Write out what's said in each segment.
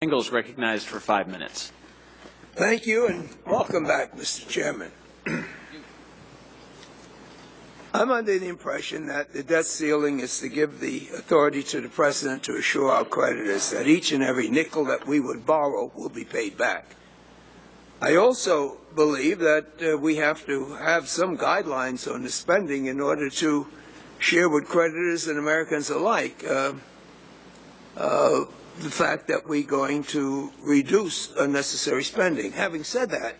Rangel is recognized for 5 minutes. Thank you, and welcome back, Mr. Chairman. I'm under the impression that the debt ceiling is to give the authority to the President to assure our creditors that each and every nickel that we would borrow will be paid back. I also believe that we have to have some guidelines on the spending in order to share with creditors and Americans alike the fact that we're going to reduce unnecessary spending. Having said that,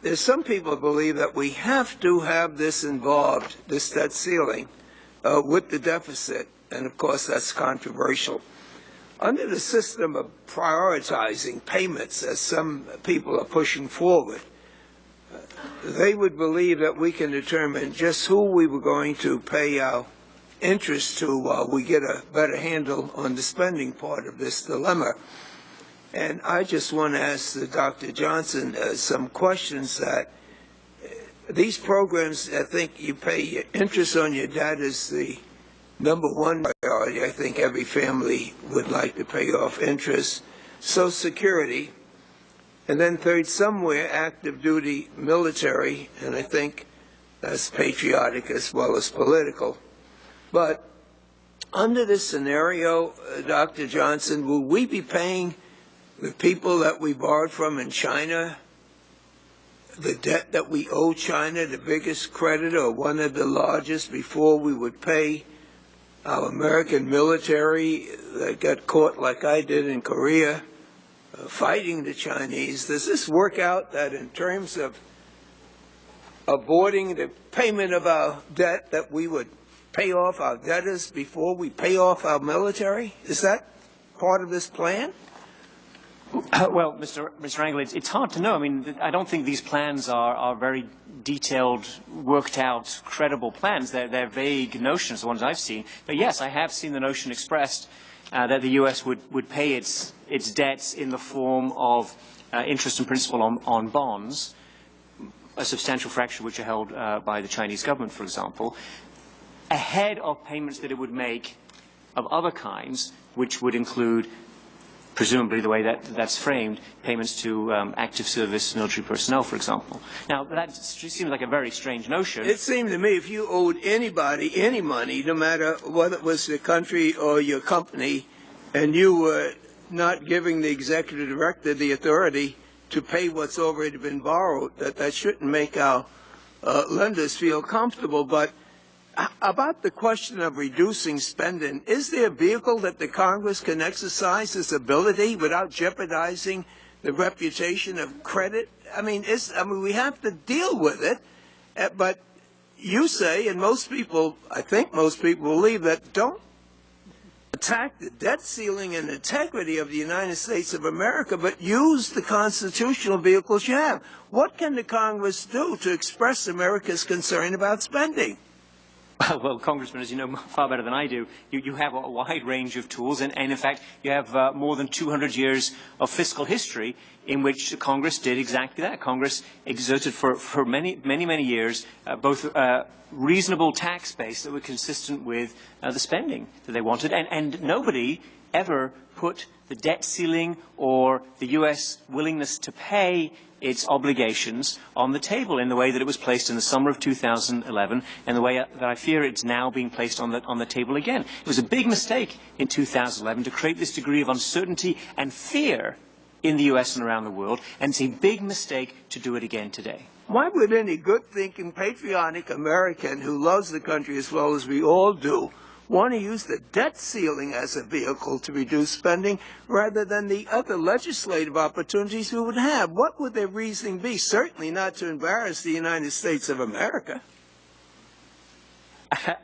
there's some people who believe that we have to have this involved, this debt ceiling, with the deficit, and of course that's controversial. Under the system of prioritizing payments, as some people are pushing forward, they would believe that we can determine just who we were going to pay our interest to while we get a better handle on the spending part of this dilemma. And I just want to ask Dr. Johnson some questions that these programs, I think you pay interest on your debt is the number one priority. I think every family would like to pay off interest. Social Security, and then third, somewhere, active duty military, and I think that's patriotic as well as political. But under this scenario, Dr. Johnson, will we be paying the people that we borrowed from in China, the debt that we owe China, the biggest creditor or one of the largest, before we would pay our American military that got caught like I did in Korea, fighting the Chinese? Does this work out that in terms of avoiding the payment of our debt that we would pay off our debtors before we pay off our military? Is that part of this plan? Well, Mr. Rangel, it's hard to know. I mean, I don't think these plans are very detailed, worked out, credible plans. They're vague notions, the ones I've seen. But yes, I have seen the notion expressed that the U.S. would pay its debts in the form of interest and principal on bonds, a substantial fraction of which are held by the Chinese government, for example, ahead of payments that it would make of other kinds, which would include, presumably the way that's framed, payments to active service military personnel, for example. Now, that seems like a very strange notion. It seemed to me if you owed anybody any money, no matter whether it was the country or your company, and you were not giving the executive director the authority to pay what's already been borrowed, that shouldn't make our lenders feel comfortable. But about the question of reducing spending, is there a vehicle that the Congress can exercise its ability without jeopardizing the reputation of credit? I mean, we have to deal with it, but you say, and most people, I think most people believe that, don't attack the debt ceiling and integrity of the United States of America, but use the constitutional vehicles you have. What can the Congress do to express America's concern about spending? Well, Congressman, as you know far better than I do, you have a wide range of tools, and in fact, you have more than 200 years of fiscal history in which Congress did exactly that. Congress exerted for many years both reasonable tax base that were consistent with the spending that they wanted, and nobody ever put the debt ceiling or the U.S. willingness to pay its obligations on the table in the way that it was placed in the summer of 2011 and the way that I fear it's now being placed on the table again. It was a big mistake in 2011 to create this degree of uncertainty and fear in the U.S. and around the world, and it's a big mistake to do it again today. Why would any good-thinking, patriotic American who loves the country as well as we all do want to use the debt ceiling as a vehicle to reduce spending rather than the other legislative opportunities we would have? What would their reasoning be? Certainly not to embarrass the United States of America.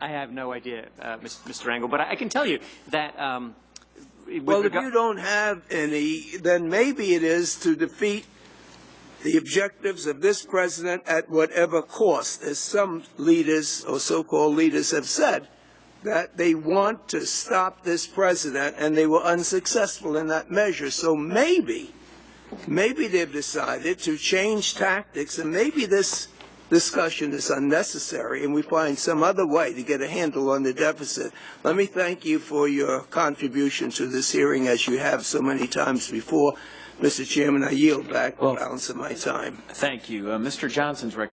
I have no idea, Mr. Rangel, but I can tell you that well, if you don't have any, then maybe it is to defeat the objectives of this president at whatever cost, as some leaders or so-called leaders have said, that they want to stop this president, and they were unsuccessful in that measure. So maybe they've decided to change tactics, and maybe this discussion is unnecessary and we find some other way to get a handle on the deficit. Let me thank you for your contribution to this hearing, as you have so many times before. Mr. Chairman, I yield back the balance of my time. Thank you. Mr. Johnson's recommendation.